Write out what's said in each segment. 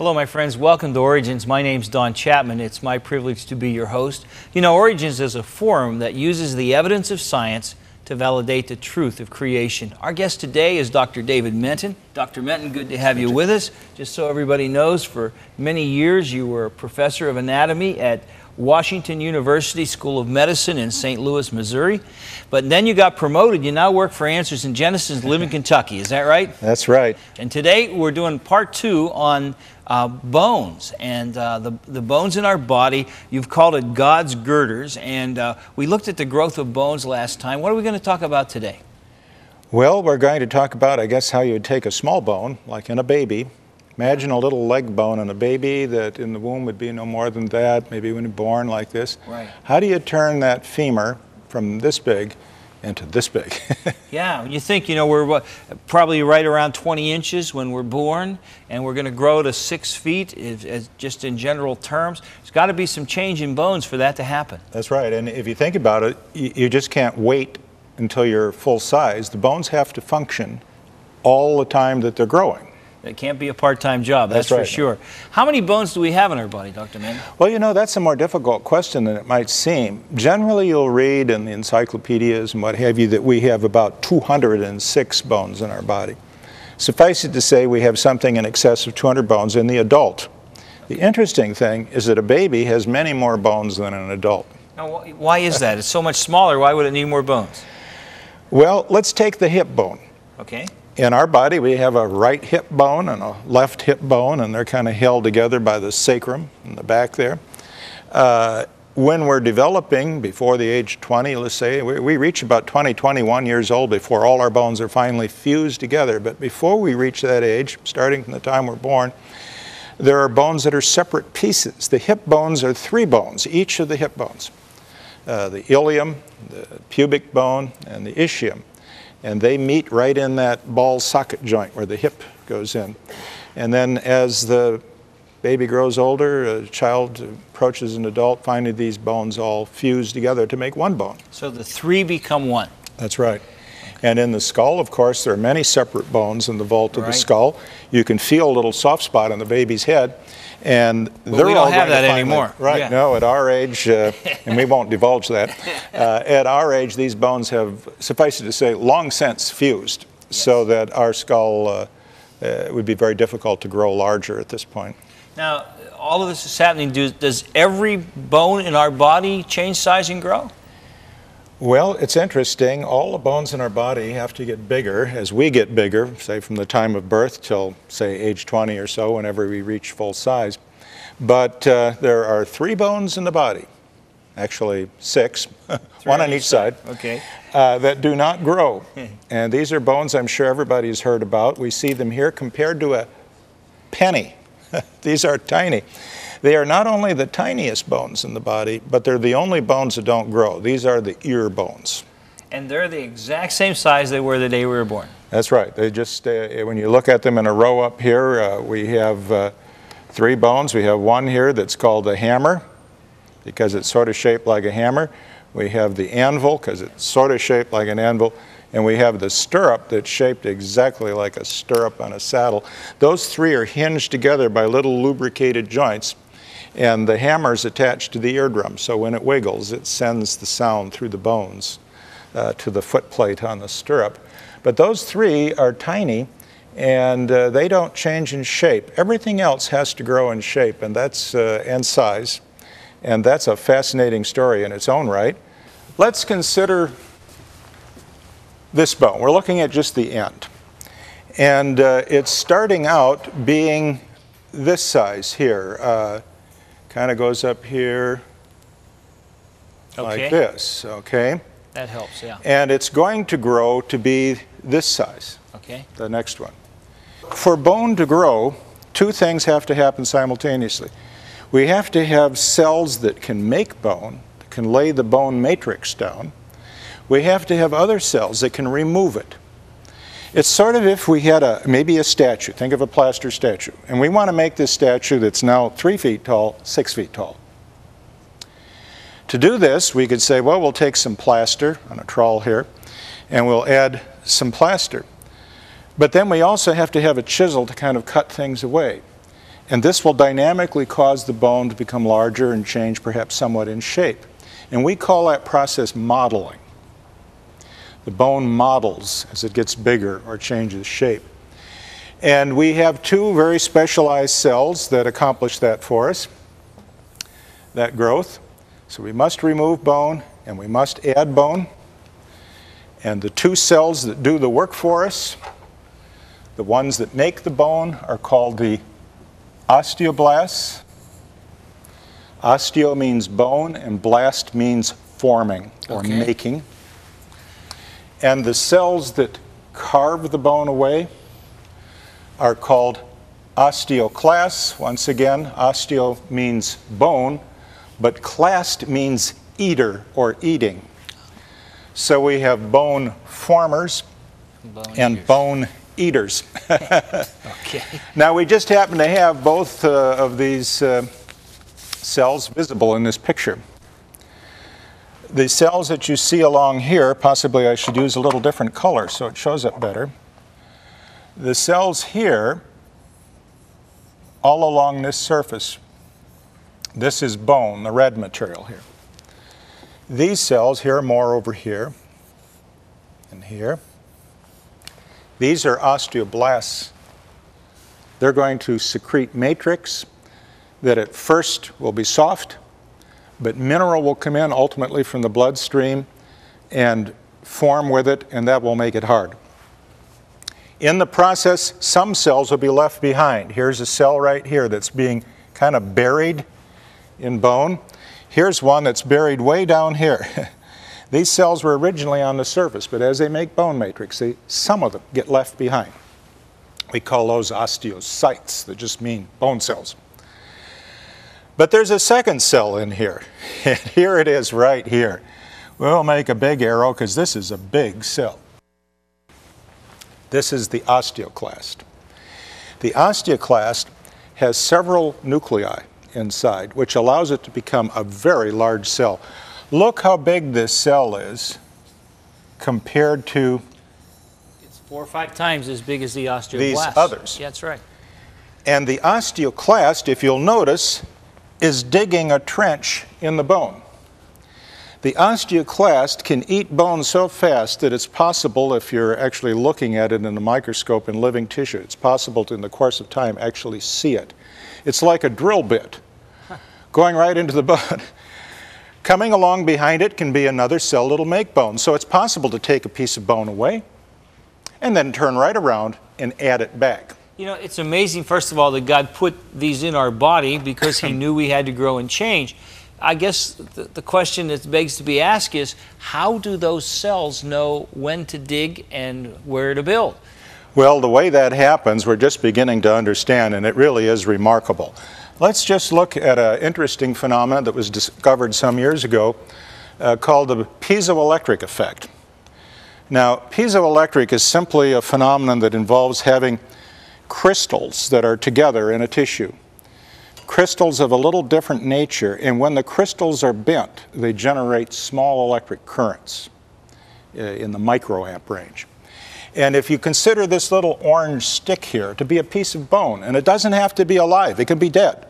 Hello, my friends. Welcome to Origins. My name's Don Chapman. It's my privilege to be your host. You know, Origins is a forum that uses the evidence of science to validate the truth of creation. Our guest today is Dr. David Menton. Dr. Menton, good to have you with us. Just so everybody knows, for many years you were a professor of anatomy at Washington University School of Medicine in St. Louis, Missouri. But then you got promoted. You now work for Answers in Genesis and live in Kentucky. Is that right? That's right. And today we're doing part 2 on bones and the bones in our body. You've called it God's girders, and we looked at the growth of bones last time. What are we going to talk about today? Well, we're going to talk about, I guess, how you would take a small bone, like in a baby. Imagine a little leg bone in a baby that in the womb would be no more than that, maybe when you're born like this. Right. How do you turn that femur from this big into this big? Yeah, you think, you know, we're probably right around 20 inches when we're born, and we're going to grow to 6 feet, just in general terms. There's got to be some change in bones for that to happen. That's right, and if you think about it, you just can't wait until you're full size. The bones have to function all the time that they're growing. It can't be a part-time job, that's right. for sure. How many bones do we have in our body, Dr. Menton? Well, you know, that's a more difficult question than it might seem. Generally, you'll read in the encyclopedias and what have you that we have about 206 bones in our body. Suffice it to say, we have something in excess of 200 bones in the adult. The interesting thing is that a baby has many more bones than an adult. Now, why is that? It's so much smaller. Why would it need more bones? Well, let's take the hip bone. Okay. In our body, we have a right hip bone and a left hip bone, and they're kind of held together by the sacrum in the back there. When we're developing, before the age of 20, let's say, we reach about 20, 21 years old before all our bones are finally fused together. But before we reach that age, starting from the time we're born, there are bones that are separate pieces. The hip bones are 3 bones, each of the hip bones. The ilium, the pubic bone, and the ischium. And they meet right in that ball socket joint where the hip goes in. And then as the baby grows older, a child approaches an adult, finally these bones all fuse together to make one bone. So the 3 become 1. That's right. And in the skull, of course, there are many separate bones in the vault of the skull. You can feel a little soft spot on the baby's head. And we don't have that anymore. Right, yeah. No, at our age, and we won't divulge that, at our age these bones have, suffice it to say, long since fused, yes, so that our skull would be very difficult to grow larger at this point. Now, all of this is happening. Does every bone in our body change size and grow? Well, it's interesting. All the bones in our body have to get bigger as we get bigger, say from the time of birth till, say, age 20 or so, whenever we reach full size. But there are 3 bones in the body, actually 6, one on each side, okay, that do not grow. And these are bones I'm sure everybody's heard about. We see them here compared to a penny. These are tiny. They are not only the tiniest bones in the body, but they're the only bones that don't grow. These are the ear bones. And they're the exact same size they were the day we were born. That's right. They just, when you look at them in a row up here, we have 3 bones. We have one here that's called the hammer, because it's sort of shaped like a hammer. We have the anvil, because it's sort of shaped like an anvil. And we have the stirrup that's shaped exactly like a stirrup on a saddle. Those 3 are hinged together by little lubricated joints. And the hammer is attached to the eardrum, so when it wiggles, it sends the sound through the bones to the foot plate on the stirrup. But those 3 are tiny, and they don't change in shape. Everything else has to grow in shape, and that's and size, and that's a fascinating story in its own right. Let's consider this bone. We're looking at just the end, and it's starting out being this size here. Kind of goes up here like this, okay? That helps, yeah. And it's going to grow to be this size, okay, the next one. For bone to grow, 2 things have to happen simultaneously. We have to have cells that can make bone, that can lay the bone matrix down. We have to have other cells that can remove it. It's sort of if we had maybe a statue, think of a plaster statue, and we want to make this statue that's now 3 feet tall, 6 feet tall. To do this, we could say, well, we'll take some plaster on a trowel here, and we'll add some plaster. But then we also have to have a chisel to kind of cut things away. And this will dynamically cause the bone to become larger and change perhaps somewhat in shape. And we call that process modeling. The bone models as it gets bigger or changes shape. And we have two very specialized cells that accomplish that for us, that growth. So we must remove bone and we must add bone. And the two cells that do the work for us, the ones that make the bone, are called the osteoblasts. Osteo means bone and blast means forming or making. And the cells that carve the bone away are called osteoclasts. Once again, osteo means bone, but clast means eater or eating. So we have bone formers and bone eaters. Okay. Now we just happen to have both of these cells visible in this picture. The cells that you see along here, possibly I should use a little different color so it shows up better. The cells here, all along this surface, this is bone, the red material here. These cells here, more over here and here, these are osteoblasts. They're going to secrete matrix that at first will be soft, but mineral will come in ultimately from the bloodstream and form with it, and that will make it hard. In the process, some cells will be left behind. Here's a cell right here that's being kind of buried in bone. Here's one that's buried way down here. These cells were originally on the surface, but as they make bone matrix, some of them get left behind. We call those osteocytes, that just mean bone cells. But there's a second cell in here. And here it is right here. We'll make a big arrow because this is a big cell. This is the osteoclast. The osteoclast has several nuclei inside, which allows it to become a very large cell. Look how big this cell is compared to It's 4 or 5 times as big as the osteoblast. These others. Yeah, that's right. And the osteoclast, if you'll notice, is digging a trench in the bone. The osteoclast can eat bone so fast that it's possible, if you're actually looking at it in a microscope in living tissue, it's possible to, in the course of time, actually see it. It's like a drill bit going right into the bone. Coming along behind it can be another cell that'll make bone. So it's possible to take a piece of bone away and then turn right around and add it back. You know, it's amazing, first of all, that God put these in our body because He knew we had to grow and change. I guess the question that begs to be asked is, how do those cells know when to dig and where to build? Well, the way that happens, we're just beginning to understand, and it really is remarkable. Let's just look at an interesting phenomenon that was discovered some years ago called the piezoelectric effect. Now, piezoelectric is simply a phenomenon that involves having crystals that are together in a tissue. Crystals of a little different nature, and when the crystals are bent, they generate small electric currents in the microamp range. And if you consider this little orange stick here to be a piece of bone, and it doesn't have to be alive, it can be dead.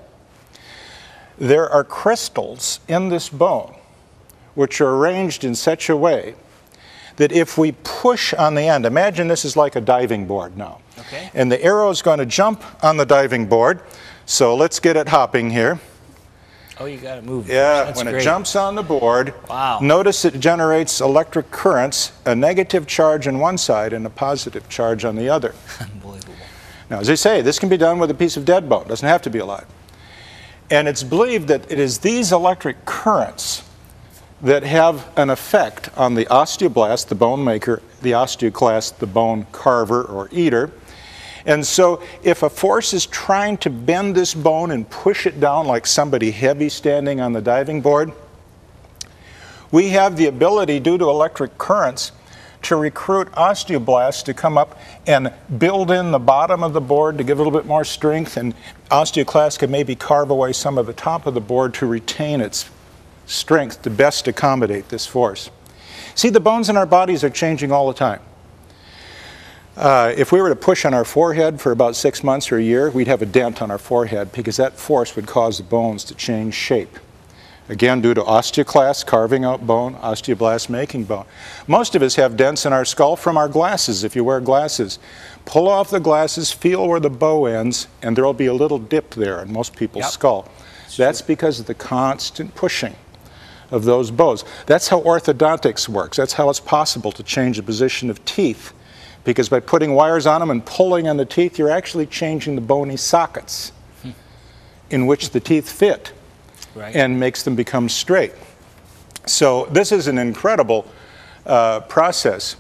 There are crystals in this bone which are arranged in such a way that if we push on the end, imagine this is like a diving board now. Okay. And the arrow is going to jump on the diving board. So let's get it hopping here. Oh, you got to move. Yeah, That's when great. it jumps on the board, wow. Notice it generates electric currents, a negative charge on one side and a positive charge on the other. Unbelievable. Now, as I say, this can be done with a piece of dead bone. It doesn't have to be alive. And it's believed that it is these electric currents that have an effect on the osteoblast, the bone maker, the osteoclast, the bone carver or eater. And so if a force is trying to bend this bone and push it down like somebody heavy standing on the diving board, we have the ability, due to electric currents, to recruit osteoblasts to come up and build in the bottom of the board to give a little bit more strength, and osteoclasts can maybe carve away some of the top of the board to retain its strength to best accommodate this force. See, the bones in our bodies are changing all the time. If we were to push on our forehead for about 6 months or a year, we'd have a dent on our forehead because that force would cause the bones to change shape. Again, due to osteoclast, carving out bone, osteoblast, making bone. Most of us have dents in our skull from our glasses, if you wear glasses. Pull off the glasses, feel where the bow ends, and there will be a little dip there in most people's skull. That's because of the constant pushing of those bows. That's how orthodontics works. That's how it's possible to change the position of teeth. Because by putting wires on them and pulling on the teeth, you're actually changing the bony sockets in which the teeth fit. Right. And makes them become straight. So this is an incredible process.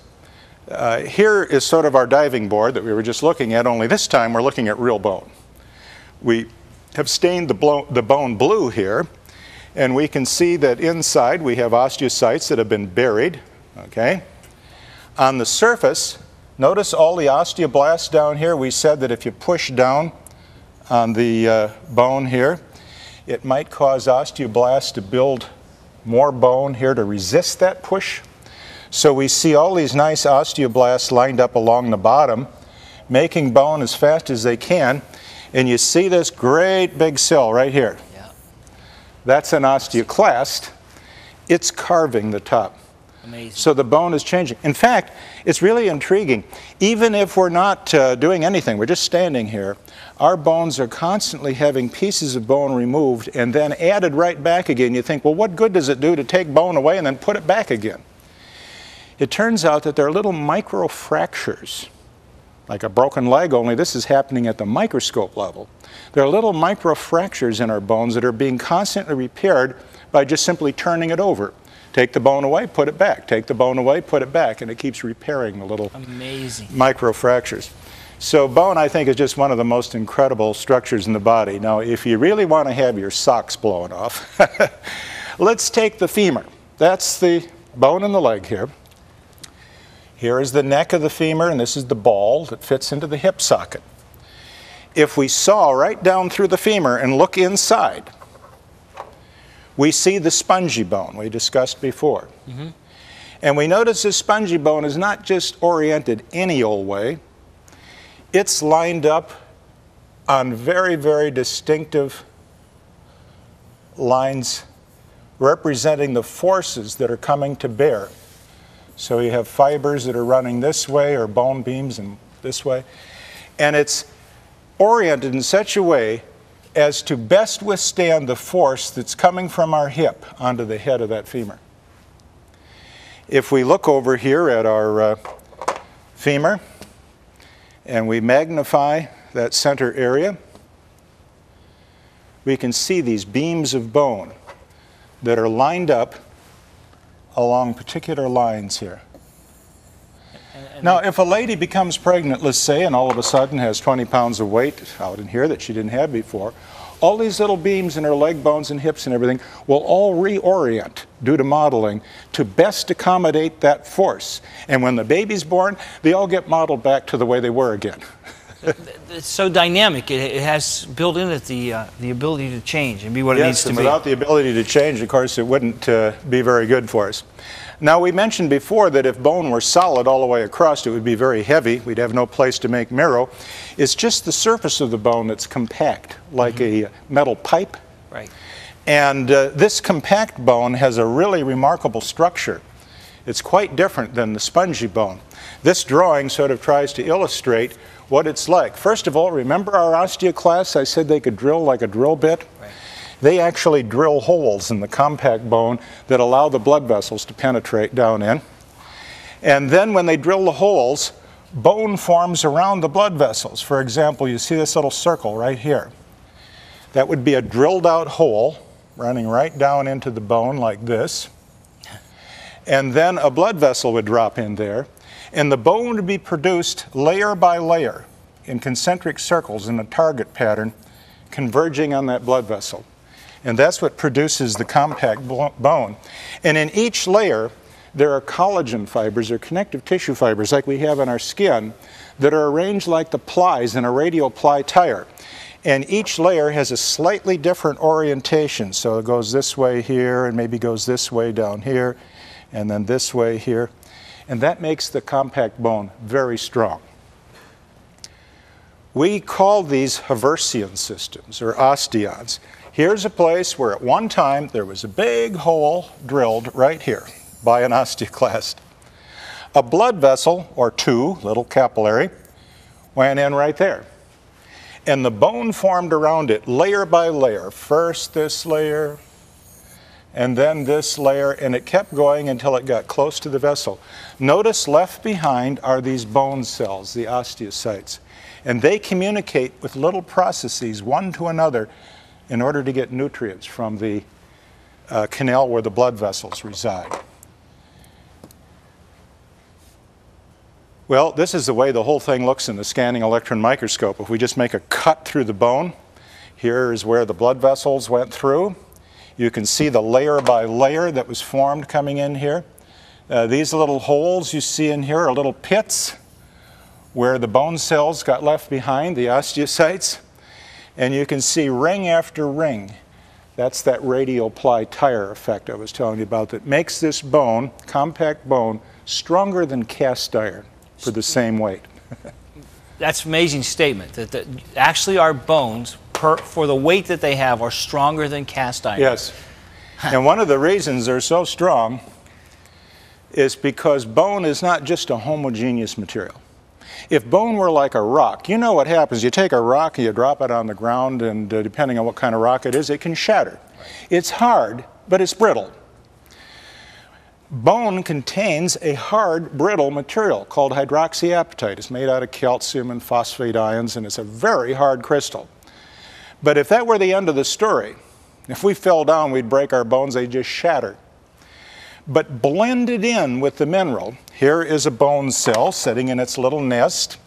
Here is sort of our diving board that we were just looking at, only this time we're looking at real bone. We have stained the bone blue here, and we can see that inside we have osteocytes that have been buried. Okay. On the surface, notice all the osteoblasts down here. We said that if you push down on the bone here, it might cause osteoblasts to build more bone here to resist that push. So we see all these nice osteoblasts lined up along the bottom, making bone as fast as they can. And you see this great big cell right here. Yeah. That's an osteoclast. It's carving the top. Amazing. So the bone is changing. In fact, it's really intriguing. Even if we're not doing anything, we're just standing here, our bones are constantly having pieces of bone removed and then added right back again. You think, well, what good does it do to take bone away and then put it back again? It turns out that there are little microfractures, like a broken leg, only this is happening at the microscope level. There are little microfractures in our bones that are being constantly repaired by just simply turning it over. Take the bone away, put it back. Take the bone away, put it back. And it keeps repairing the little microfractures. So bone, I think, is just one of the most incredible structures in the body. Now, if you really want to have your socks blown off, let's take the femur. That's the bone in the leg here. Here is the neck of the femur, and this is the ball that fits into the hip socket. If we saw right down through the femur and look inside, we see the spongy bone we discussed before. Mm-hmm. And we notice this spongy bone is not just oriented any old way. It's lined up on very, very distinctive lines representing the forces that are coming to bear. So you have fibers that are running this way, or bone beams and this way. And it's oriented in such a way as to best withstand the force that's coming from our hip onto the head of that femur. If we look over here at our femur and we magnify that center area, we can see these beams of bone that are lined up along particular lines here. Now, if a lady becomes pregnant, let's say, and all of a sudden has 20 pounds of weight out in here that she didn't have before, all these little beams in her leg bones and hips and everything will all reorient due to modeling to best accommodate that force. And when the baby's born, they all get modeled back to the way they were again. It's so dynamic. It has built in it the ability to change and be what it needs to be. Yes, and without the ability to change, of course, it wouldn't be very good for us. Now, we mentioned before that if bone were solid all the way across, it would be very heavy. We'd have no place to make marrow. It's just the surface of the bone that's compact, like a metal pipe. Right. And this compact bone has a really remarkable structure. It's quite different than the spongy bone. This drawing sort of tries to illustrate what it's like. First of all, remember our osteoclasts? I said they could drill like a drill bit? Right. They actually drill holes in the compact bone that allow the blood vessels to penetrate down in. And then when they drill the holes, bone forms around the blood vessels. For example, you see this little circle right here. That would be a drilled out hole running right down into the bone like this. And then a blood vessel would drop in there. And the bone would be produced layer by layer in concentric circles in a target pattern converging on that blood vessel. And that's what produces the compact bone. And in each layer, there are collagen fibers or connective tissue fibers like we have in our skin that are arranged like the plies in a radial ply tire. And each layer has a slightly different orientation. So it goes this way here and maybe goes this way down here, and then this way here. And that makes the compact bone very strong. We call these Haversian systems, or ostions. Here's a place where at one time there was a big hole drilled right here by an osteoclast. A blood vessel, or two, little capillary, went in right there. And the bone formed around it, layer by layer. First this layer, and then this layer, and it kept going until it got close to the vessel. Notice left behind are these bone cells, the osteocytes. And they communicate with little processes, one to another, in order to get nutrients from the canal where the blood vessels reside. Well, this is the way the whole thing looks in the scanning electron microscope. If we just make a cut through the bone, here is where the blood vessels went through. You can see the layer by layer that was formed coming in here. These little holes you see in here are little pits where the bone cells got left behind, the osteocytes. And you can see ring after ring. That's that radial ply tire effect I was telling you about that makes this bone, compact bone, stronger than cast iron for the same weight. That's an amazing statement, that actually our bones, for the weight that they have, are stronger than cast iron. Yes. And one of the reasons they're so strong is because bone is not just a homogeneous material. If bone were like a rock, you know what happens. You take a rock, you drop it on the ground, and depending on what kind of rock it is, it can shatter. It's hard, but it's brittle. Bone contains a hard, brittle material called hydroxyapatite. It's made out of calcium and phosphate ions, and it's a very hard crystal. But if that were the end of the story, if we fell down, we'd break our bones, they'd just shatter. But blended in with the mineral, here is a bone cell sitting in its little nest,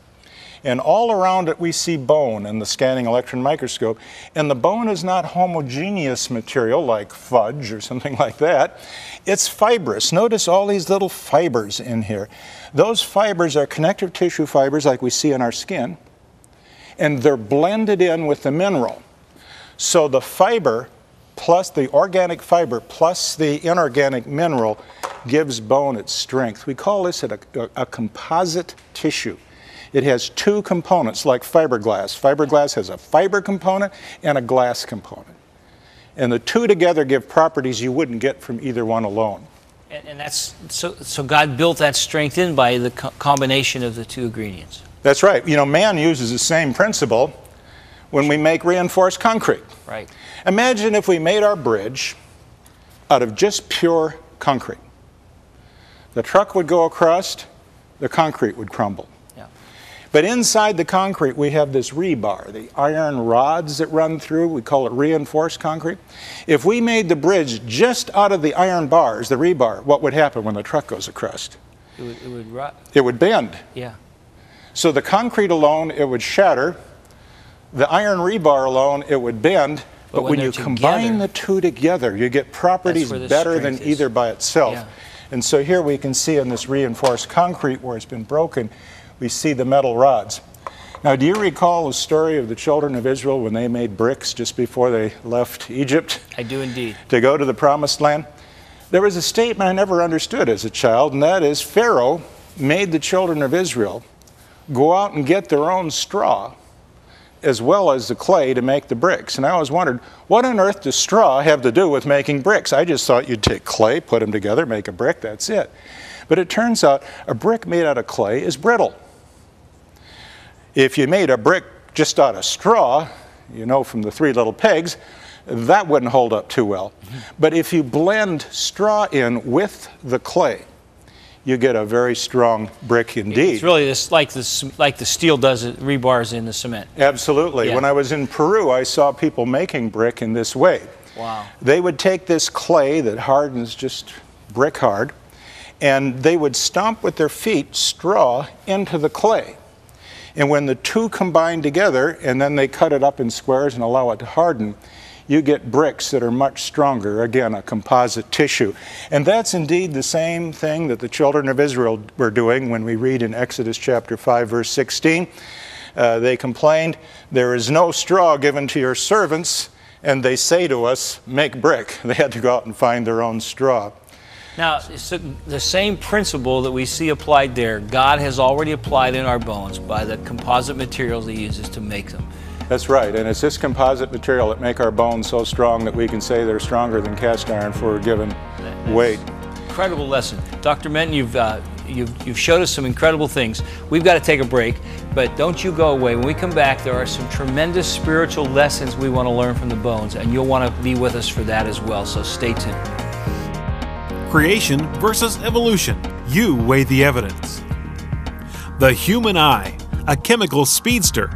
and all around it we see bone in the scanning electron microscope. And the bone is not homogeneous material like fudge or something like that. It's fibrous. Notice all these little fibers in here. Those fibers are connective tissue fibers like we see in our skin, and they're blended in with the mineral. So the fiber plus the organic fiber plus the inorganic mineral gives bone its strength. We call this a composite tissue. It has two components like fiberglass. Fiberglass has a fiber component and a glass component. And the two together give properties you wouldn't get from either one alone. And that's, so God built that strength in by the combination of the two ingredients. That's right. You know, man uses the same principle when we make reinforced concrete. Right. Imagine if we made our bridge out of just pure concrete. The truck would go across, the concrete would crumble. Yeah. But inside the concrete we have this rebar, the iron rods that run through, we call it reinforced concrete. If we made the bridge just out of the iron bars, the rebar, what would happen when the truck goes across? It would rot. It would bend. Yeah. So the concrete alone, it would shatter. The iron rebar alone, it would bend. But when you combine the two together, you get properties better than either by itself. Yeah. And so here we can see in this reinforced concrete where it's been broken, we see the metal rods. Now, do you recall the story of the children of Israel when they made bricks just before they left Egypt? I do indeed. To go to the Promised Land? There was a statement I never understood as a child, and that is Pharaoh made the children of Israel go out and get their own straw as well as the clay to make the bricks. And I always wondered, what on earth does straw have to do with making bricks? I just thought you'd take clay, put them together, make a brick, that's it. But it turns out a brick made out of clay is brittle. If you made a brick just out of straw, you know from the three little pegs, that wouldn't hold up too well. But if you blend straw in with the clay, you get a very strong brick indeed. It's really like the steel does it, rebars in the cement. Absolutely. Yeah. When I was in Peru, I saw people making brick in this way. Wow. They would take this clay that hardens just brick hard, and they would stomp with their feet straw into the clay. And when the two combine together, and then they cut it up in squares and allow it to harden, you get bricks that are much stronger, again, a composite tissue. And that's indeed the same thing that the children of Israel were doing when we read in Exodus chapter 5, verse 16. They complained, "There is no straw given to your servants," and they say to us, "Make brick." They had to go out and find their own straw. Now, so the same principle that we see applied there, God has already applied in our bones by the composite materials He uses to make them. That's right, and it's this composite material that make our bones so strong that we can say they're stronger than cast iron for a given weight. Incredible lesson. Dr. Menton, you've showed us some incredible things. We've got to take a break, but don't you go away. When we come back, there are some tremendous spiritual lessons we want to learn from the bones, and you'll want to be with us for that as well, so stay tuned. Creation versus evolution. You weigh the evidence. The human eye, a chemical speedster.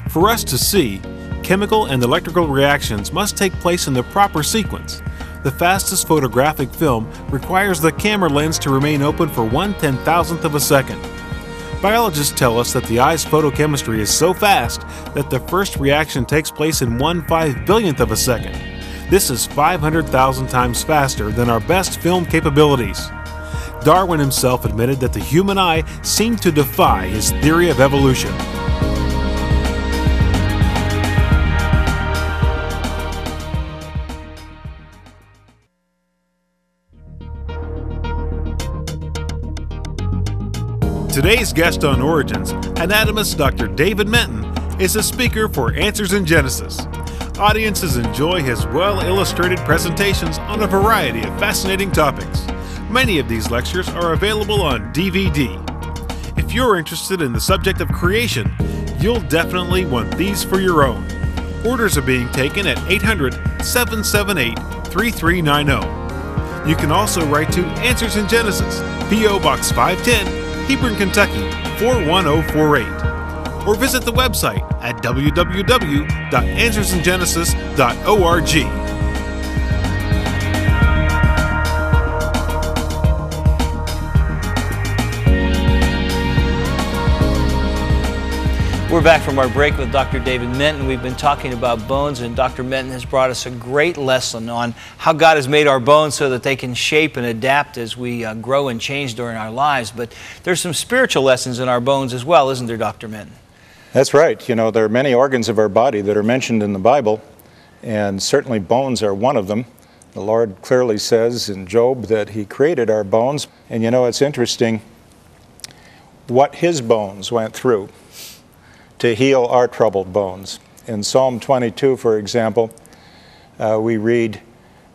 For us to see, chemical and electrical reactions must take place in the proper sequence. The fastest photographic film requires the camera lens to remain open for 1/10,000th of a second. Biologists tell us that the eye's photochemistry is so fast that the first reaction takes place in 1/5 billionth of a second. This is 500,000 times faster than our best film capabilities. Darwin himself admitted that the human eye seemed to defy his theory of evolution. Today's guest on Origins, anatomist Dr. David Menton, is a speaker for Answers in Genesis. Audiences enjoy his well-illustrated presentations on a variety of fascinating topics. Many of these lectures are available on DVD. If you're interested in the subject of creation, you'll definitely want these for your own. Orders are being taken at 800-778-3390. You can also write to Answers in Genesis, P.O. Box 510, Hebron, Kentucky 41048. Or visit the website at www.answersingenesis.org. We're back from our break with Dr. David Menton. We've been talking about bones, and Dr. Menton has brought us a great lesson on how God has made our bones so that they can shape and adapt as we grow and change during our lives. But there's some spiritual lessons in our bones as well, isn't there, Dr. Menton? That's right. You know, there are many organs of our body that are mentioned in the Bible, and certainly bones are one of them. The Lord clearly says in Job that He created our bones, and you know, it's interesting what His bones went through to heal our troubled bones. In Psalm 22, for example, we read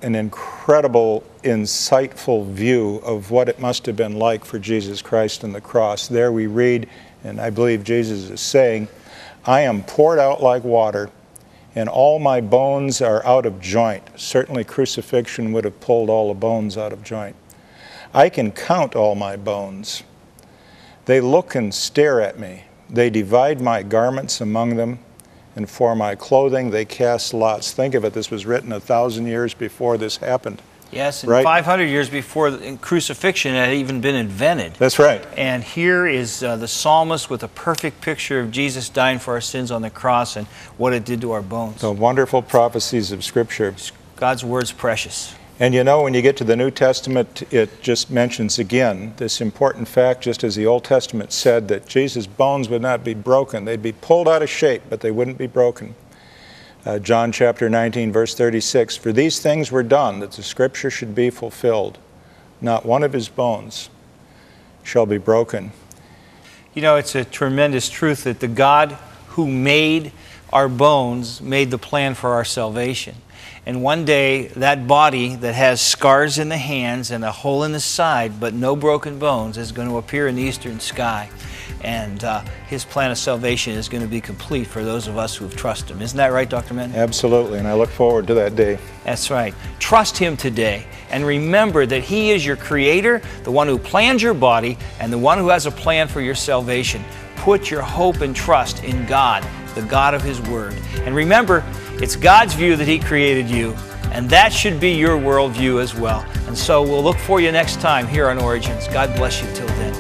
an incredible, insightful view of what it must have been like for Jesus Christ on the cross. There we read, and I believe Jesus is saying, I am poured out like water, and all my bones are out of joint. Certainly crucifixion would have pulled all the bones out of joint. I can count all my bones. They look and stare at me. They divide my garments among them, and for my clothing they cast lots. Think of it, this was written 1,000 years before this happened. Yes, and right? 500 years before crucifixion had even been invented. That's right. And here is the psalmist with a perfect picture of Jesus dying for our sins on the cross and what it did to our bones. The wonderful prophecies of Scripture. God's word's precious. And you know, when you get to the New Testament, it just mentions again this important fact, just as the Old Testament said, that Jesus' bones would not be broken. They'd be pulled out of shape, but they wouldn't be broken. John chapter 19, verse 36, for these things were done, that the Scripture should be fulfilled. Not one of His bones shall be broken. You know, it's a tremendous truth that the God who made our bones made the plan for our salvation. And one day, that body that has scars in the hands and a hole in the side, but no broken bones, is going to appear in the eastern sky. And His plan of salvation is going to be complete for those of us who have trusted Him. Isn't that right, Dr. Menton? Absolutely, and I look forward to that day. That's right. Trust Him today, and remember that He is your Creator, the one who planned your body, and the one who has a plan for your salvation. Put your hope and trust in God, the God of His Word. And remember, it's God's view that He created you, and that should be your worldview as well. And so we'll look for you next time here on Origins. God bless you till then.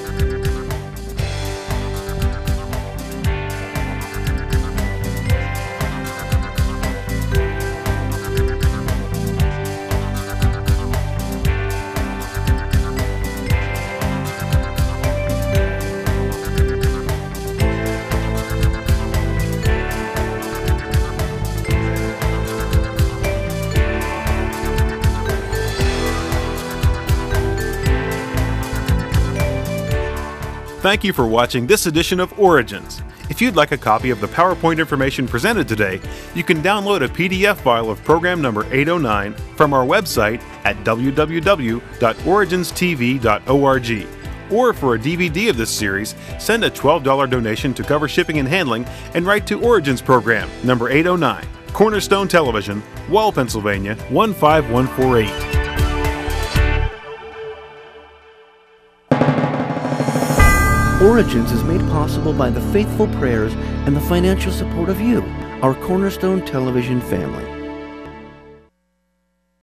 Thank you for watching this edition of Origins. If you'd like a copy of the PowerPoint information presented today, you can download a PDF file of program number 809 from our website at www.originstv.org. Or for a DVD of this series, send a $12 donation to cover shipping and handling and write to Origins Program number 809, Cornerstone Television, Wall, Pennsylvania 15148. Origins is made possible by the faithful prayers and the financial support of you, our Cornerstone Television family.